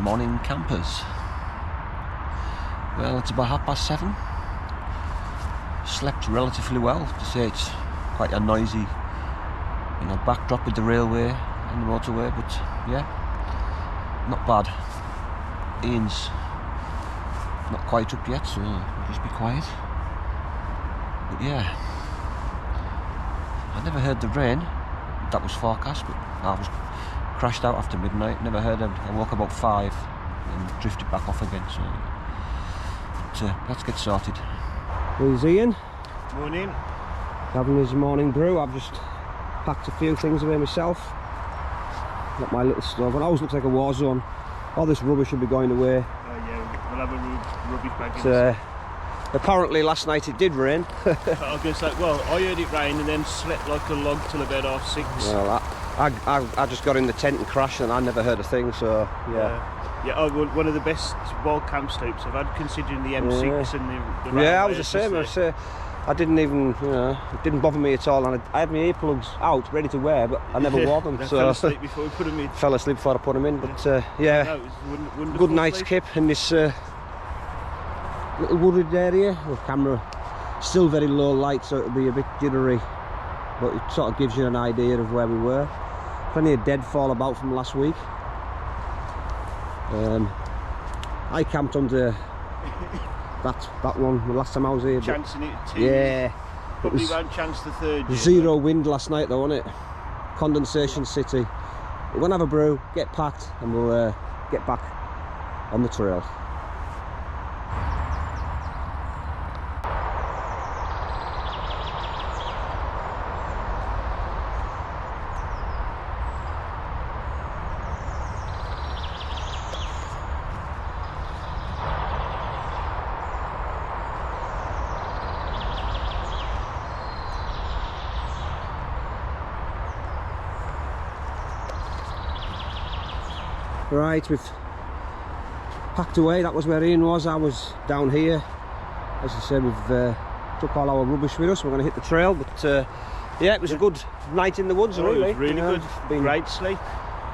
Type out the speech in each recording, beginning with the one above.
Morning campers. Well, it's about 7:30. Slept relatively well. To say it's quite a noisy, backdrop with the railway and the motorway, but yeah, not bad. Ian's not quite up yet, so we'll just be quiet. But yeah, I never heard the rain that was forecast, but I was crashed out after midnight. Never heard it. I woke about 5 and drifted back off again. So, but, let's get sorted. Here's Ian. Morning. Having his morning brew. I've just packed a few things away myself. Got my little stove. It always looks like a war zone. All this rubbish will be going away. Yeah, we'll have a rubbish bag. Apparently last night it did rain. I was going to say, well, I heard it rain and then slept like a log till about 6:30. Well, I just got in the tent and crashed and I never heard a thing, so yeah. Yeah, one of the best wild camp slopes I've had, considering the M6 and the yeah, I was the same. I didn't even, it didn't bother me at all, and I had my earplugs out, ready to wear, but I never wore them. So fell asleep before we put them in. Fell asleep before I put them in, but yeah, no, it was wonderful good night's sleep. skip in this little wooded area. The camera still very low light, so it'll be a bit jittery, but it sort of gives you an idea of where we were. Plenty of deadfall about from last week. I camped under that one the last time I was here. Chancing it too. Yeah. Probably won't chance the third year. Zero wind last night though, wasn't it? Condensation city. We're gonna have a brew, get packed, and we'll get back on the trail. Right, we've packed away. That was where Ian was. I was down here. As I said, we've took all our rubbish with us. We're going to hit the trail, but yeah, it was a good night in the woods. Oh, really, it was really good. Great sleep.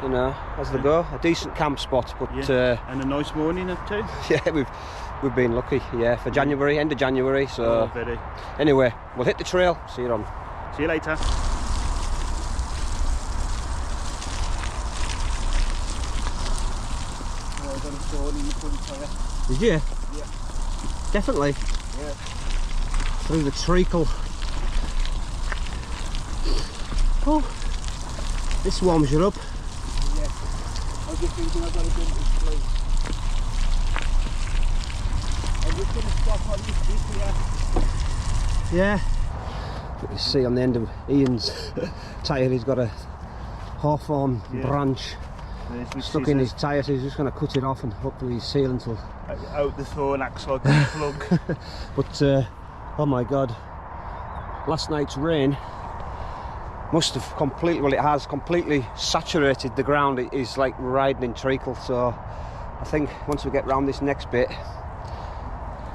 As they go, a decent camp spot. But and a nice morning too. Yeah, we've been lucky. Yeah, for January, end of January. So very. Anyway, we'll hit the trail. See you on. See you later. Did you? Yeah. Definitely. Yeah. Through the treacle. Oh, this warms you up. Yeah. I was just thinking I've got to jump this place. I'm just going to stop on this here. Yeah. You can see on the end of Ian's tyre he's got a hawthorn branch stuck in his tyre, so he's just going to cut it off and hopefully he's sealed until... Out the thorn acts like a plug. But oh my god, last night's rain must have completely, well it has completely saturated the ground. It is like riding in treacle, so I think once we get round this next bit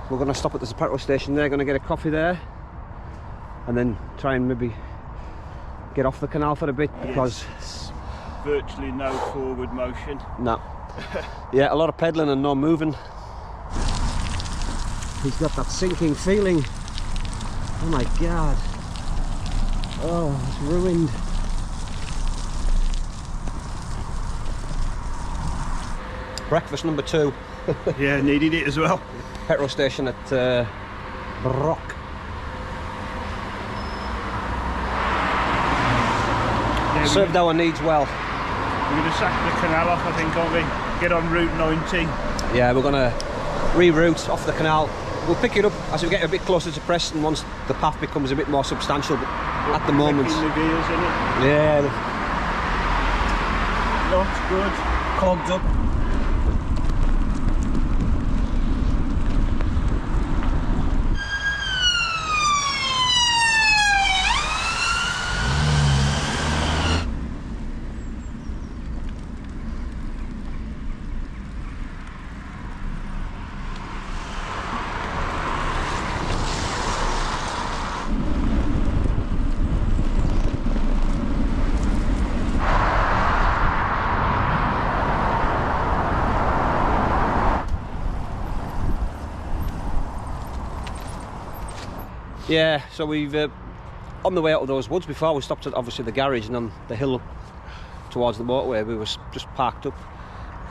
we're going to stop at this petrol station there, going to get a coffee there and then try and maybe get off the canal for a bit, because it's virtually no forward motion. No. Yeah, a lot of pedalling and no moving. He's got that sinking feeling. Oh my god. Oh, it's ruined. Breakfast number 2. Yeah, needed it as well. Petrol station at Brock. Yeah, Served our needs well. We're going to sack the canal off, I think, aren't we? Get on Route 90. Yeah, we're going to reroute off the canal. We'll pick it up as we get a bit closer to Preston once the path becomes a bit more substantial, but at the moment... The gears in it. Yeah. Looks good. Clogged up. Yeah, so we've on the way out of those woods before we stopped at obviously the garage, and on the hill up towards the motorway we was just parked up.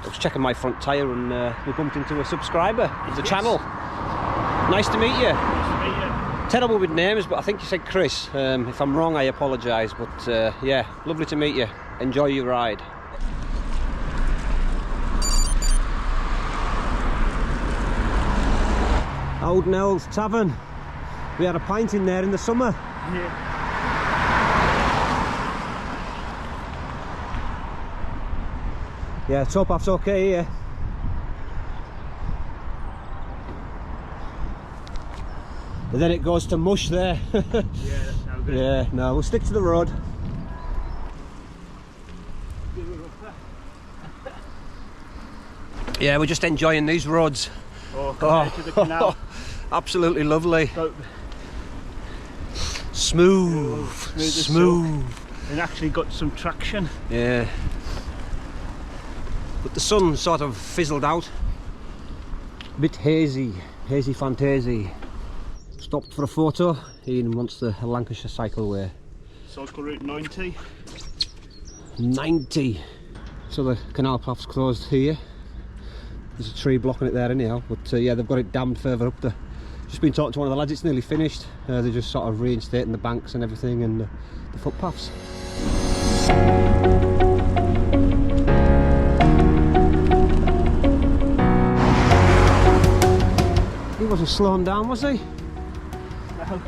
I was checking my front tyre and we bumped into a subscriber of the channel. Nice to meet you. Terrible with names, but I think you said Chris. If I'm wrong, I apologise, but yeah, lovely to meet you. Enjoy your ride. Old Nell's Tavern. We had a pint in there in the summer. Yeah. Yeah, towpath's okay here. And then it goes to mush there. Yeah, that's no good. Yeah, no, we'll stick to the road. Yeah, we're just enjoying these roads. Oh, compared to the canal. Absolutely lovely. So, Smooth, as smooth. silk. And actually got some traction. Yeah. But the sun sort of fizzled out. A bit hazy, hazy fantasy. Stopped for a photo. Ian wants the Lancashire cycleway. Cycle route 90. 90. So the canal path's closed here. There's a tree blocking it there anyhow, but yeah, they've got it dammed further up there. Just been talking to one of the lads, it's nearly finished. They're just sort of reinstating the banks and everything and the footpaths. He wasn't slowing down, was he? No.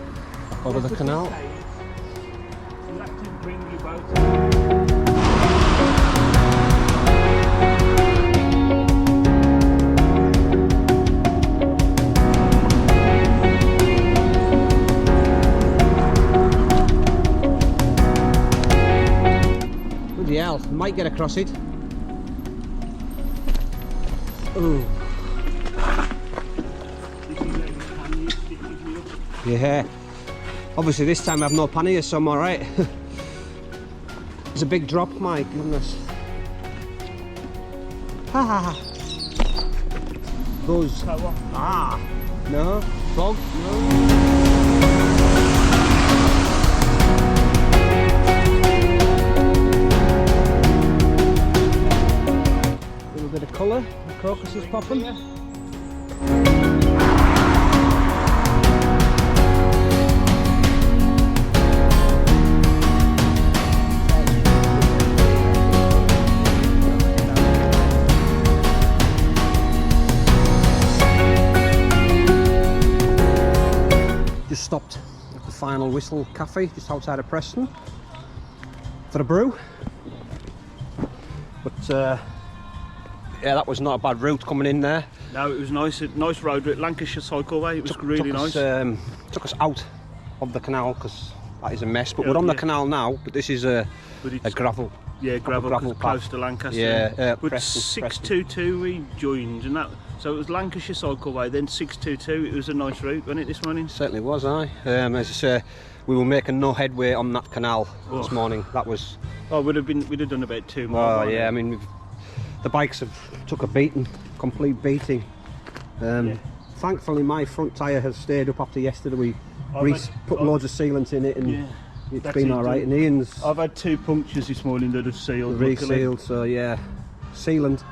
Over the canal. You have to bring your boat. Bloody hell, might get across it. Ooh. Yeah. Obviously this time I have no panniers, so I'm alright. It's a big drop, my goodness. Ha! Buzz. Ah! No? Fog? No? Bit of colour, the crocus is popping. Just stopped at the Final Whistle Cafe just outside of Preston for a brew. But yeah, that was not a bad route coming in there. No, it was nice. Nice road, Lancashire cycleway. It was really nice. Took us out of the canal because that is a mess. But we're on the canal now. But this is a gravel. Yeah, gravel close to Lancaster. Yeah, with Preston, 622 we joined, and that. So it was Lancashire cycleway, then 622. It was a nice route, wasn't it, this morning? Certainly was, aye. As I say, we were making no headway on that canal this morning. That was. Oh, we'd have done about 2 more. Oh yeah, I mean. The bikes have took a beating, complete beating. Yeah. Thankfully my front tyre has stayed up after yesterday. We put loads of sealant in it and it's been alright. And Ian's... I've had 2 punctures this morning that have sealed. Resealed, so yeah. Sealant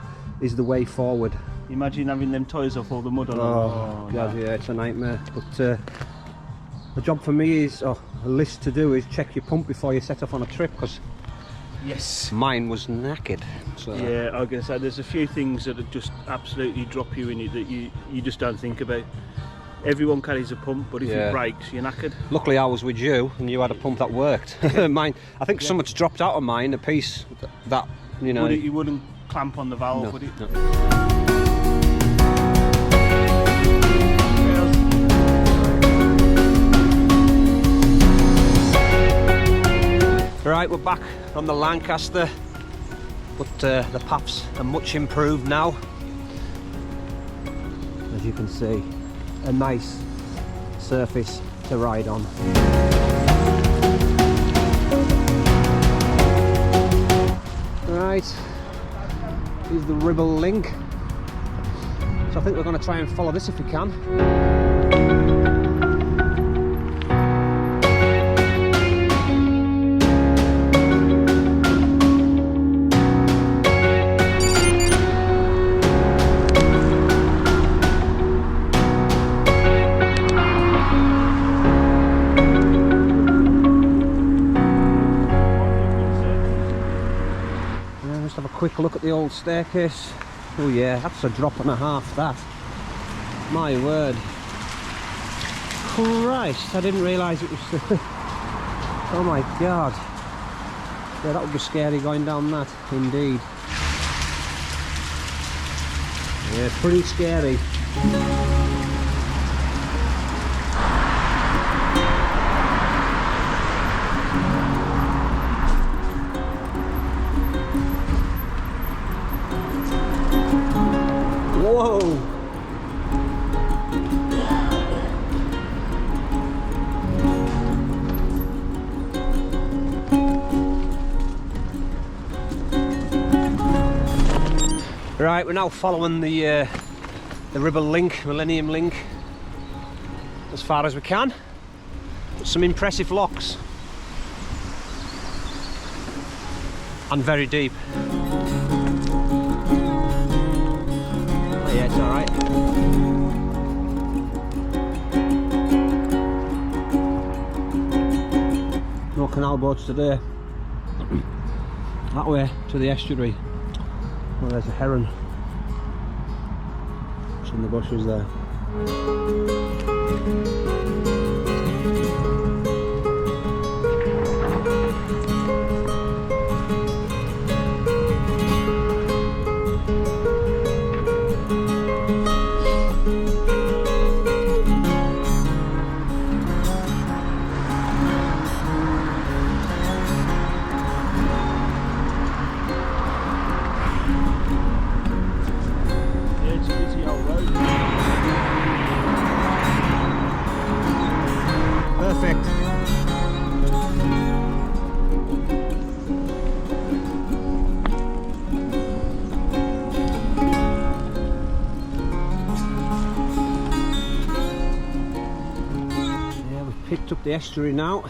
is the way forward. Imagine having them tyres off all the mud on them. Oh God, yeah, it's a nightmare. But the job for me is, a list to do is check your pump before you set off on a trip, because yes, mine was knackered. So. Yeah, I was going to say there's a few things that would just absolutely drop you in it that you just don't think about. Everyone carries a pump, but if it breaks, you're knackered. Luckily I was with you and you had a pump that worked. Mine, I think something's dropped out of mine, a piece that, you know... You wouldn't clamp on the valve, would it? No. Right, we're back on the Lancaster, but the paths are much improved now. As you can see, a nice surface to ride on. Right, here's the Ribble link. So I think we're going to try and follow this if we can. just have a quick look at the old staircase. Oh yeah, that's a drop and a half, that. My word. Christ, I didn't realise it was... oh my God. Yeah, that would be scary going down that, indeed. Yeah, pretty scary. Whoa! Right, we're now following the Ribble Link, Millennium Link, as far as we can. Some impressive locks. And very deep. Oh yeah, it's alright. No canal boats today. That way, to the estuary. Oh, there's a heron. It's in the bushes there. Perfect. Yeah, we've picked up the estuary now.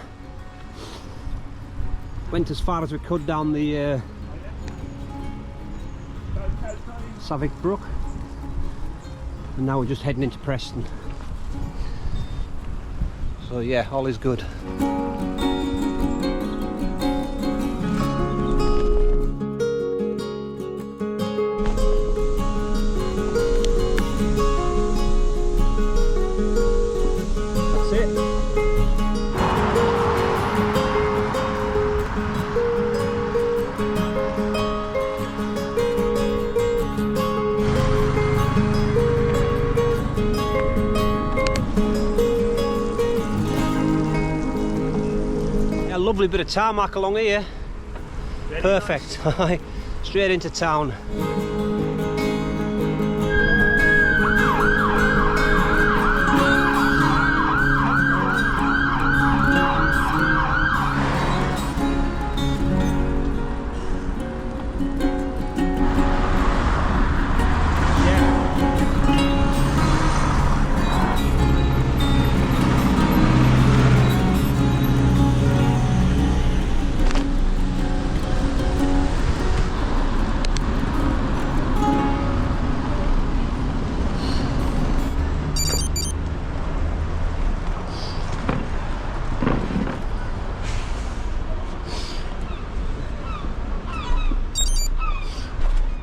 Went as far as we could down the Savick Brook, and now we're just heading into Preston. So yeah, all is good. That's it. Lovely bit of tarmac along here. Very perfect. Nice. Straight into town.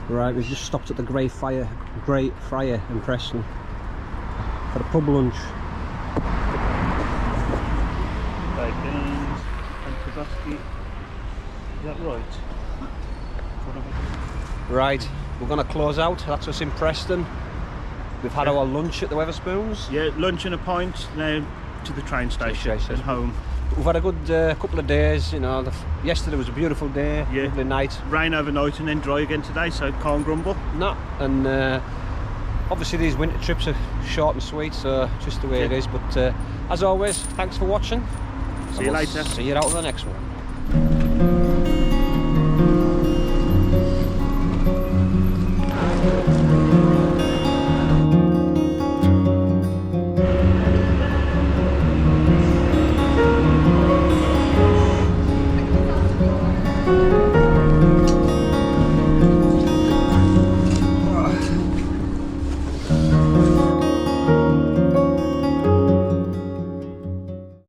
Right, we've just stopped at the Grey Friar in Preston for a pub lunch. Bacon and Tabasco. Is that right? Right, we're going to close out. That's us in Preston. We've had our lunch at the Wetherspoons. Yeah, lunch and a pint, now to the train station and home. We've had a good couple of days, you know. Yesterday was a beautiful day, yeah. Lovely night. Rain overnight and then dry again today, so can't grumble. No, and obviously these winter trips are short and sweet, so just the way it is. But as always, thanks for watching. See you later. See you out on the next one.